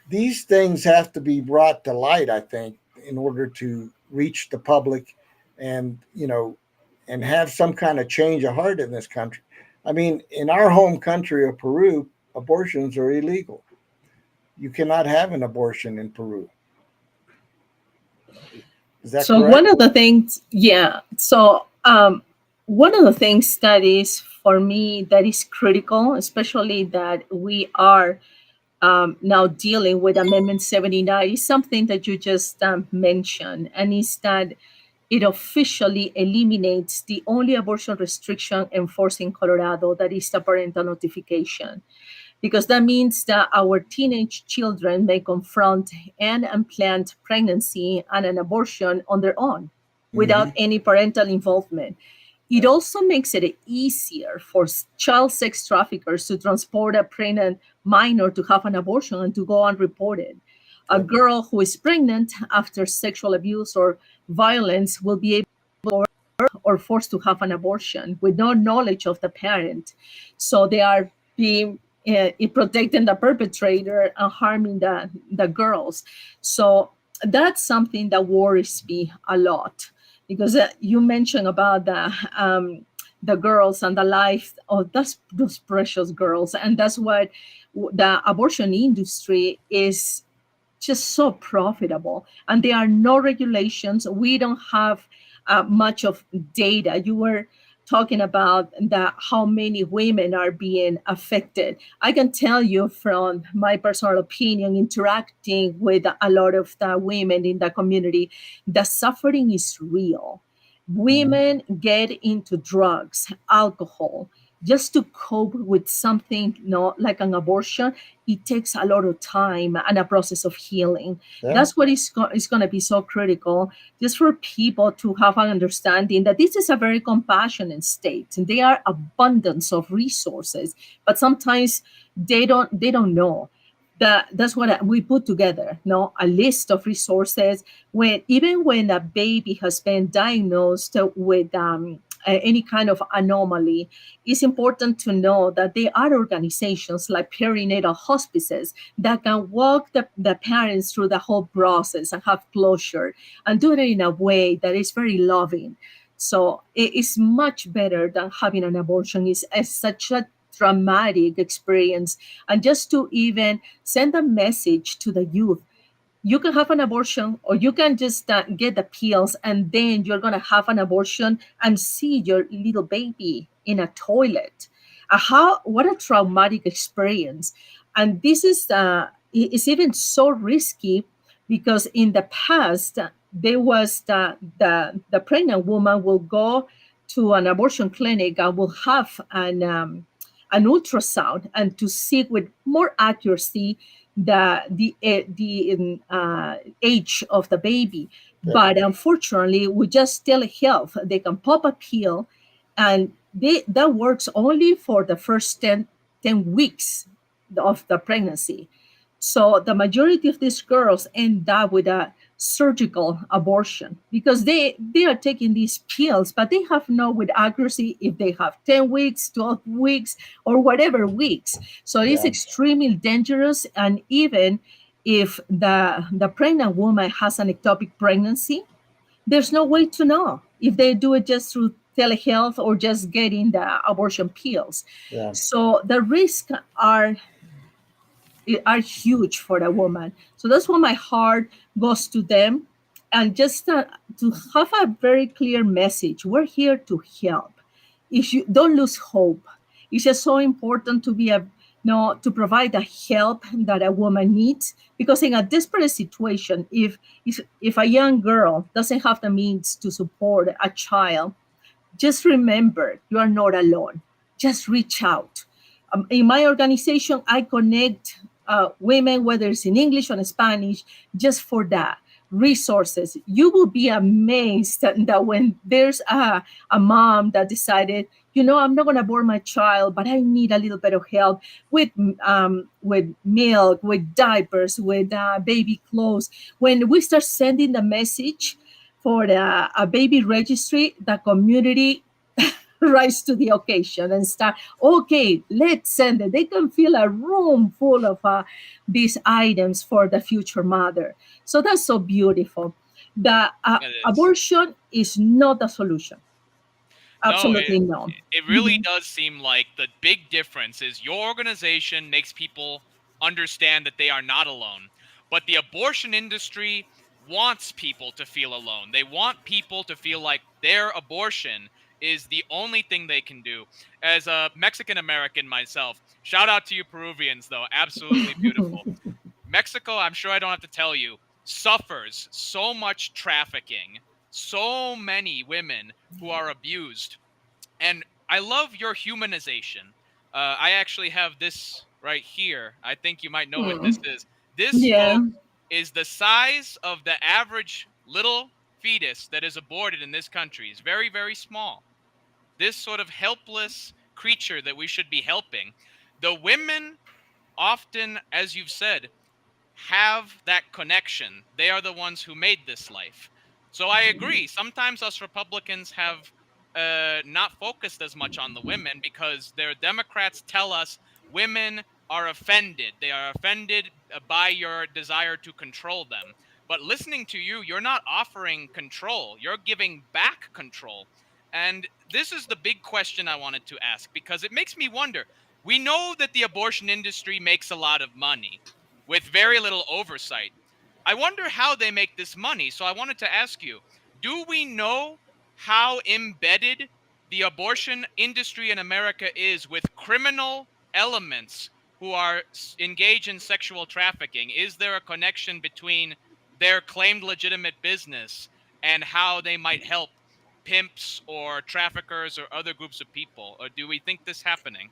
these things have to be brought to light, I think, in order to reach the public and, and have some kind of change of heart in this country. I mean, in our home country of Peru, abortions are illegal. You cannot have an abortion in Peru. Is that So correct? one of the things, yeah. So one of the things that is for me that is critical, especially that we are now dealing with Amendment 79, is something that you just mentioned, and is that it officially eliminates the only abortion restriction enforced in Colorado, that is the parental notification, because that means that our teenage children may confront an unplanned pregnancy and an abortion on their own without Mm-hmm. any parental involvement. It Yeah. also makes it easier for child sex traffickers to transport a pregnant minor to have an abortion and to go unreported. A Yep. girl who is pregnant after sexual abuse or violence will be able or forced to have an abortion with no knowledge of the parent. So they are being protecting the perpetrator and harming the girls. So that's something that worries me a lot, because you mentioned about the girls and the life of those precious girls, and that's what the abortion industry is just so profitable, and there are no regulations. We don't have much of data. You were talking about the how many women are being affected. I can tell you from my personal opinion, interacting with a lot of the women in the community, the suffering is real. Mhm. Women get into drugs, alcohol, just to cope with something, like an abortion. It takes a lot of time and a process of healing. Yeah. That's what is going to be so critical, just for people to have an understanding that this is a very compassionate state, and there are abundance of resources, but sometimes they don't know. That's what we put together, no, a list of resources. When even when a baby has been diagnosed with any kind of anomaly, it's important to know that there are organizations like perinatal hospices that can walk the parents through the whole process and have closure, and do it in a way that is very loving. So it is much better than having an abortion. Is such a traumatic experience, and just to even send a message to the youth, you can have an abortion, or you can just get the pills, and then you're going to have an abortion and see your little baby in a toilet. How What a traumatic experience. And this is even so risky, because in the past there was the pregnant woman will go to an abortion clinic and will have an ultrasound, and to see with more accuracy the age of the baby. Yep. But unfortunately, with just telehealth, they can pop a pill, and that works only for the first 10 weeks of the pregnancy. So the majority of these girls end up with a surgical abortion, because they are taking these pills, but they have no with accuracy if they have 10 weeks, 12 weeks, or whatever weeks. So it is Yeah. extremely dangerous. And even if the pregnant woman has an ectopic pregnancy, there's no way to know if they do it just through telehealth or just getting the abortion pills. Yeah. So the risks are huge for a woman. So that's why my heart goes to them, and just to have a very clear message. We're here to help. If you don't lose hope, it's just so important to be a no to provide the help that a woman needs, because in a desperate situation, if a young girl doesn't have the means to support a child, just remember you are not alone. Just reach out. In my organization, I connect women, whether it's in English or in Spanish, just for that resources. You will be amazed that when there's a mom that decided, I'm not going to abort my child, but I need a little bit of help with milk, with diapers, with baby clothes. When we start sending the message for a baby registry, the community rise to the occasion and start, okay, let's send it. They can fill a room full of these items for the future mother. So that's so beautiful. The It is. abortion is not the solution. No, Absolutely no. it really Mhm. does seem like the big difference is your organization makes people understand that they are not alone. But the abortion industry wants people to feel alone. They want people to feel like their abortion is the only thing they can do. As a Mexican American myself, shout out to you Peruvians though, absolutely beautiful. Mexico, I'm sure I don't have to tell you, suffers so much trafficking, so many women who are abused. And I love your humanization. I actually have this right here. I think you might know what this Hmm. is. This, Yeah. folks, is the size of the average little fetus that is aborted in this country. It's very, very small. This sort of helpless creature that we should be helping. The women often, as you've said, have that connection. They are the ones who made this life. So I agree. Sometimes us Republicans have not focused as much on the women because their Democrats tell us women are offended. They are offended by your desire to control them. But listening to you, you're not offering control. You're giving back control. And this is the big question I wanted to ask because it makes me wonder. We know that the abortion industry makes a lot of money with very little oversight. I wonder how they make this money. So I wanted to ask you, do we know how embedded the abortion industry in America is with criminal elements who are engaged in sexual trafficking? Is there a connection between their claimed legitimate business and how they might help pimps or traffickers or other groups of people? Or do we think this happening?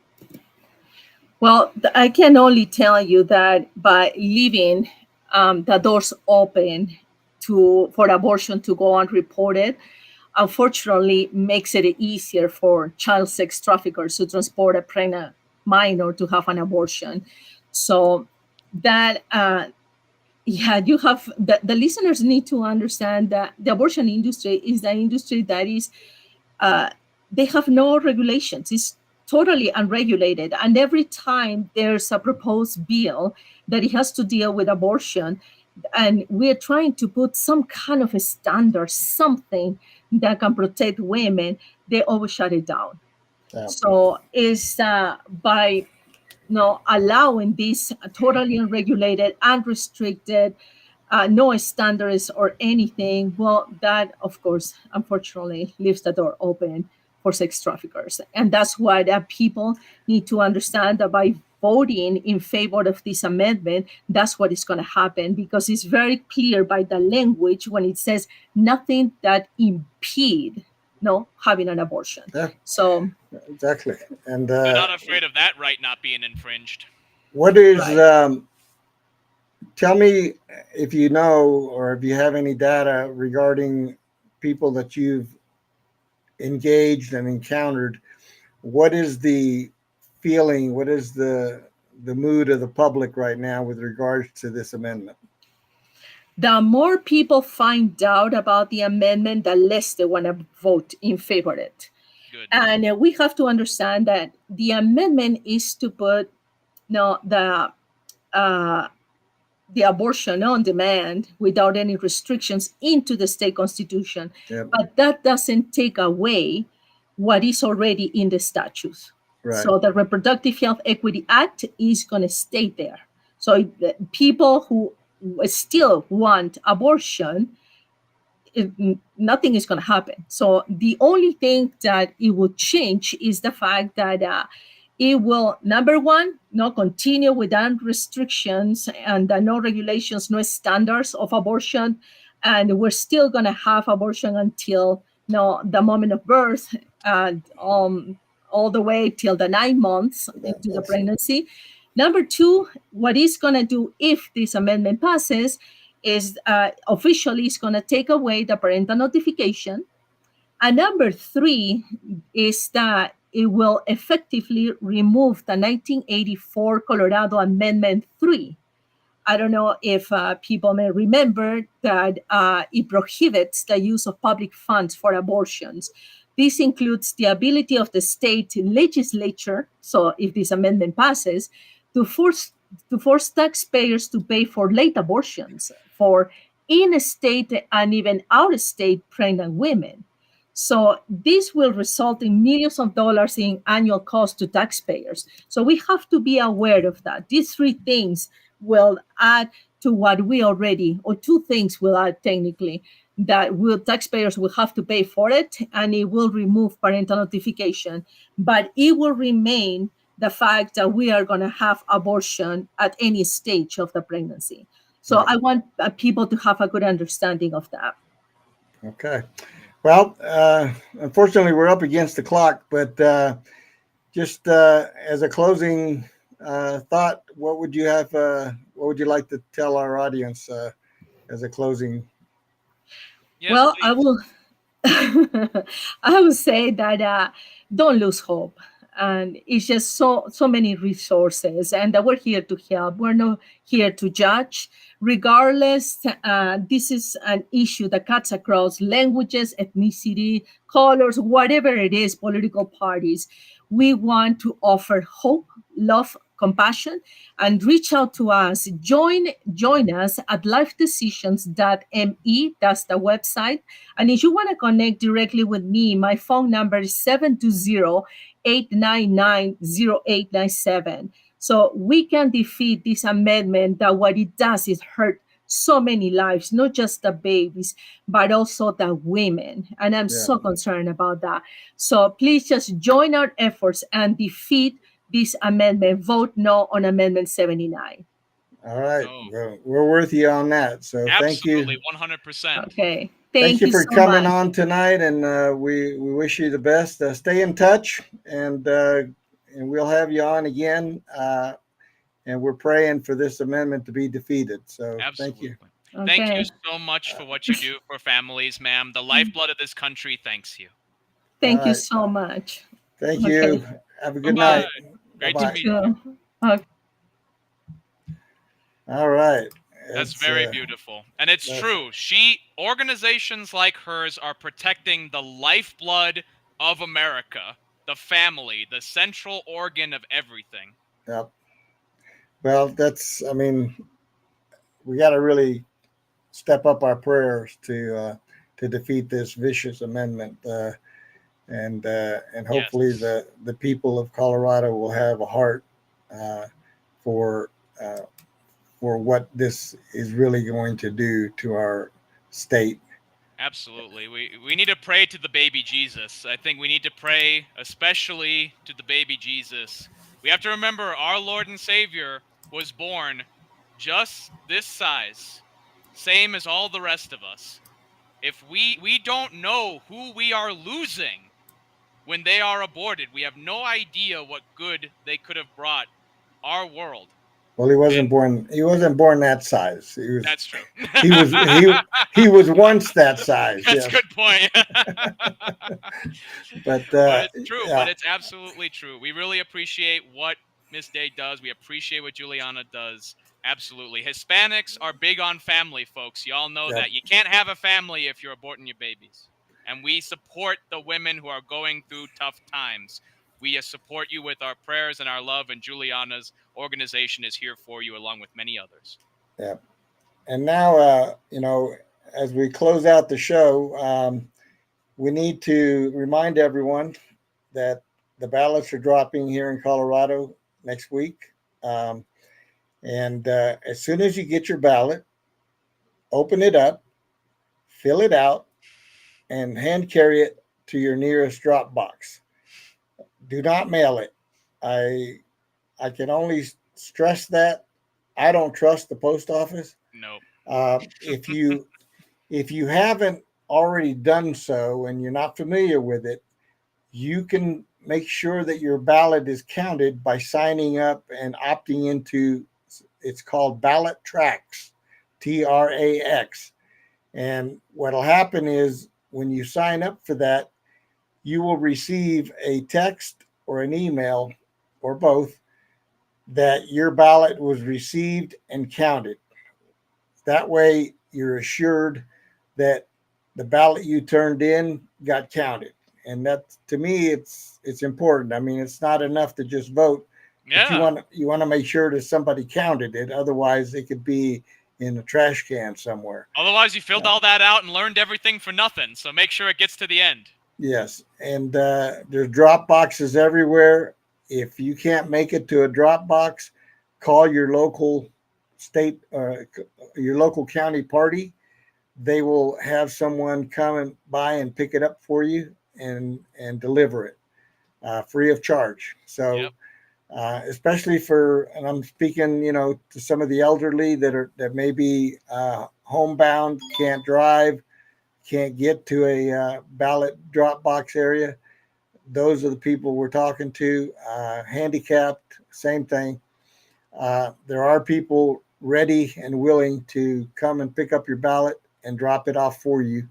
Well, I can only tell you that by leaving the doors open for abortion to go unreported, unfortunately makes it easier for child sex traffickers to transport a pregnant minor to have an abortion. So that yeah, you have the listeners need to understand that the abortion industry is the industry that is uh, they have no regulations. It's totally unregulated. And every time there's a proposed bill that it has to deal with abortion, and we're trying to put some kind of a standard, something that can protect women, they always shut it down. Yeah. So it's by allowing this totally unregulated, unrestricted, no standards or anything, well, that of course, unfortunately, leaves the door open for sex traffickers. And that's why that people need to understand that by voting in favor of this amendment, that's what is going to happen because it's very clear by the language when it says nothing that impede having an abortion. Yeah, So, exactly. And They're not afraid of that right not being infringed. what is, right. tell me if you know or if you have any data regarding people that you've engaged and encountered. What is the feeling? What is the mood of the public right now with regards to this amendment? The more people find out about the amendment, the less they want to vote in favor of it. Good. And we have to understand that the amendment is to put uh, the abortion on demand without any restrictions into the state constitution. Yep. But that doesn't take away what is already in the statutes. Right. So the Reproductive Health Equity Act is going to stay there. So the people who still want abortion, nothing is going to happen. So the only thing that it will change is the fact that it will, number one, not continue without restrictions and no regulations, no standards of abortion, and we're still going to have abortion until the moment of birth, and all the way till the 9 months into the That's pregnancy. Number two, what it's going to do if this amendment passes is officially it's going to take away the parental notification. And number three is that it will effectively remove the 1984 Colorado Amendment 3. I don't know if people may remember that it prohibits the use of public funds for abortions. This includes the ability of the state legislature, so if this amendment passes, to force taxpayers to pay for late abortions for in-state and even out-of-state pregnant women. So this will result in millions of dollars in annual cost to taxpayers. So we have to be aware of that. These three things will add to what we already, or two things will add technically, that will taxpayers will have to pay for it, and it will remove parental notification, but it will remain the fact that we are going to have abortion at any stage of the pregnancy. So I want people to have a good understanding of that. Okay. Well, unfortunately, we're up against the clock, but just as a closing thought, what would you have? What would you like to tell our audience as a closing? Yes, well, please. I will. I would say that don't lose hope, and it's just so many resources, and that we're here to help. We're not here to judge. Regardless, this is an issue that cuts across languages, ethnicity, colors, whatever it is, political parties. We want to offer hope, love, compassion, and reach out to us. Join us at lifedecisions.me. That's the website. And if you want to connect directly with me, my phone number is 720-899-0897. So we can defeat this amendment that what it does is hurt so many lives, not just the babies, but also the women. And I'm so concerned about that. So please just join our efforts and defeat this amendment. Vote no on Amendment 79. All right. Well, we're with you on that. So thank you. Absolutely, 100%. Okay. Thank you for so coming much. on tonight, and we wish you the best. Stay in touch, and we'll have you on again. And we're praying for this amendment to be defeated. So thank you. Thank you so much for what you do for families, ma'am. The lifeblood of this country thanks you. Thank you so much. Thank you. Have a good Bye-bye. night. Great Bye-bye. to meet you. Okay. All right. That's very beautiful. And it's true. Organizations like hers are protecting the lifeblood of America, the family, the central organ of everything. Yep. Well, we got to really step up our prayers to defeat this vicious amendment. And hopefully the people of Colorado will have a heart for what this is really going to do to our state. Absolutely. We need to pray to the baby Jesus. I think we need to pray especially to the baby Jesus. We have to remember our Lord and Savior was born just this size, same as all the rest of us. If we don't know who we are losing when they are aborted, we have no idea what good they could have brought our world. Well, he wasn't born. He wasn't born that size. That's true. He was once that size. That's a good point. But it's true. Yeah. But it's absolutely true. We really appreciate what Miss Day does. We appreciate what Giuliana does. Absolutely. Hispanics are big on family, folks. You all know that. You can't have a family if you're aborting your babies. And we support the women who are going through tough times. We support you with our prayers and our love, and Giuliana's organization is here for you along with many others. Yeah. And now, as we close out the show, we need to remind everyone that the ballots are dropping here in Colorado next week. And as soon as you get your ballot, open it up, fill it out, and hand carry it to your nearest drop box. Do not mail it. I can only stress that I don't trust the post office. Nope. If you haven't already done so and you're not familiar with it, you can make sure that your ballot is counted by signing up and opting into, it's called Ballot Tracks, TRAX. And what'll happen is when you sign up for that, you will receive a text or an email or both that your ballot was received and counted. That way, you're assured that the ballot you turned in got counted, and that, to me, it's important. I mean, it's not enough to just vote, but Yeah. you want to make sure that somebody counted it. Otherwise, it could be in a trash can somewhere. Otherwise, you filled all that out and learned everything for nothing. So make sure it gets to the end. Yes, and there's drop boxes everywhere. If you can't make it to a drop box, call your local state, your local county party. They will have someone come and by and pick it up for you and deliver it free of charge. So, Yep. especially for, and I'm speaking, to some of the elderly that may be homebound, can't drive, can't get to a ballot drop box area. Those are the people we're talking to. Handicapped, same thing. There are people ready and willing to come and pick up your ballot and drop it off for you,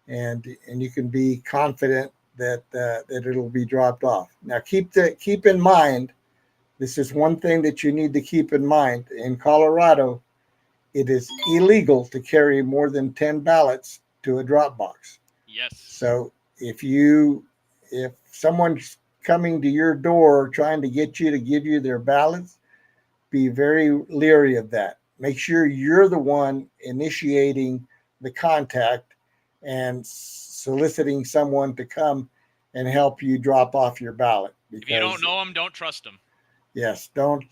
and you can be confident that that it'll be dropped off. Now, keep in mind, this is one thing that you need to keep in mind. In Colorado, it is illegal to carry more than 10 ballots to a drop box. Yes. So if someone's coming to your door trying to get you to give you their ballots, be very leery of that. Make sure you're the one initiating the contact and soliciting someone to come and help you drop off your ballot. Because, if you don't know them, don't trust them. Yes, don't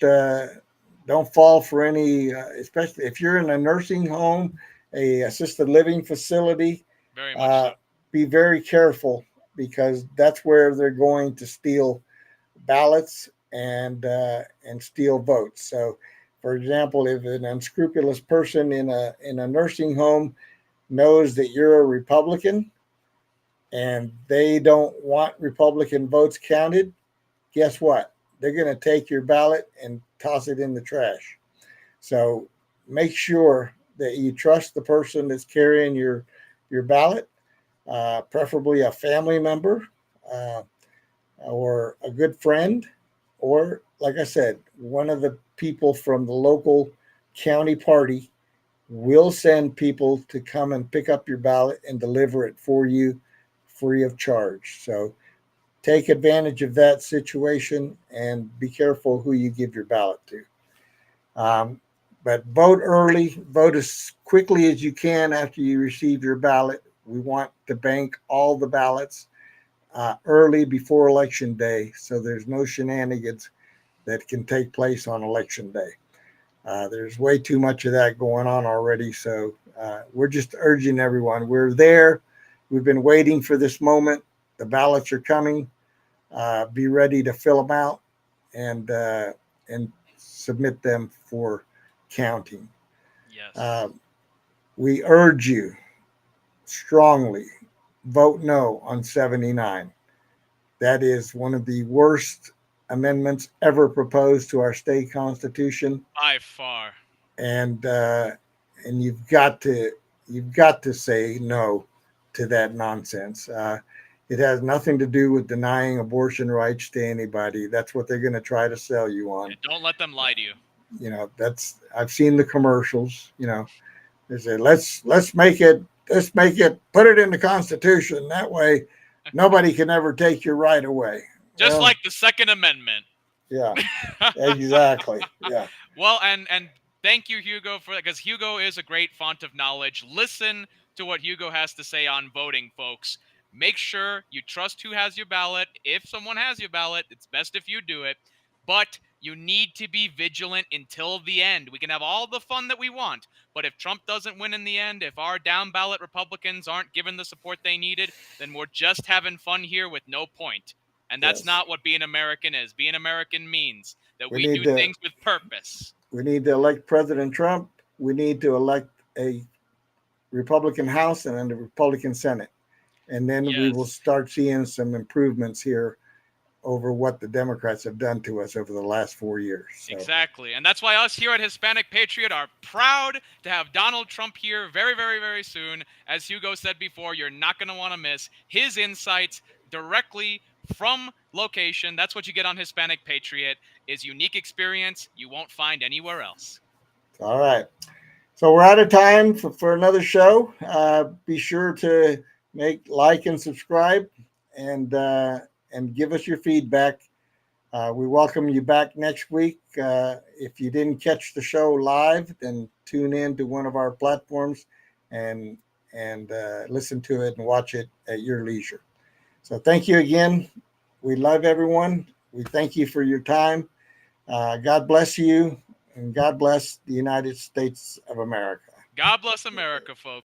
fall for any, especially if you're in a nursing home, a assisted living facility. Very much so. Be very careful, because that's where they're going to steal ballots and steal votes. So, for example, if an unscrupulous person in a nursing home knows that you're a Republican and they don't want Republican votes counted, guess what? They're going to take your ballot and toss it in the trash. So make sure that you trust the person that's carrying your ballot, preferably a family member or a good friend, or, like I said, one of the people from the local county party will send people to come and pick up your ballot and deliver it for you free of charge. So take advantage of that situation and be careful who you give your ballot to. But vote early, vote as quickly as you can after you receive your ballot. We want to bank all the ballots early before Election Day, so there's no shenanigans that can take place on Election Day. There's way too much of that going on already, so we're just urging everyone. We're there. We've been waiting for this moment. The ballots are coming. Be ready to fill them out and submit them for counting. Yes. We urge you strongly, vote no on 79. That is one of the worst amendments ever proposed to our state constitution. By far. And you've got to say no to that nonsense. It has nothing to do with denying abortion rights to anybody. That's what they're going to try to sell you on. And don't let them lie to you. I've seen the commercials. They say let's make it, put it in the Constitution. That way, nobody can ever take your right away. Just like the Second Amendment. Yeah, exactly. Yeah. Well, and thank you, Hugo, for that, because Hugo is a great font of knowledge. Listen to what Hugo has to say on voting, folks. Make sure you trust who has your ballot. If someone has your ballot, it's best if you do it. But you need to be vigilant until the end. We can have all the fun that we want, but if Trump doesn't win in the end, if our down ballot Republicans aren't given the support they needed, then we're just having fun here with no point. And that's not what being American is. Being American means that we do things with purpose. We need to elect President Trump. We need to elect a Republican House and a Republican Senate. And then we will start seeing some improvements here over what the Democrats have done to us over the last 4 years. So. Exactly. And that's why us here at Hispanic Patriot are proud to have Donald Trump here very, very, very soon. As Hugo said before, you're not going to want to miss his insights directly from location. That's what you get on Hispanic Patriot, is unique experience you won't find anywhere else. All right. So we're out of time for another show. Be sure to like and subscribe and give us your feedback. We welcome you back next week. If you didn't catch the show live, then tune in to one of our platforms and listen to it and watch it at your leisure. So thank you again. We love everyone. We thank you for your time. God bless you, and God bless the United States of America. God bless America, folks.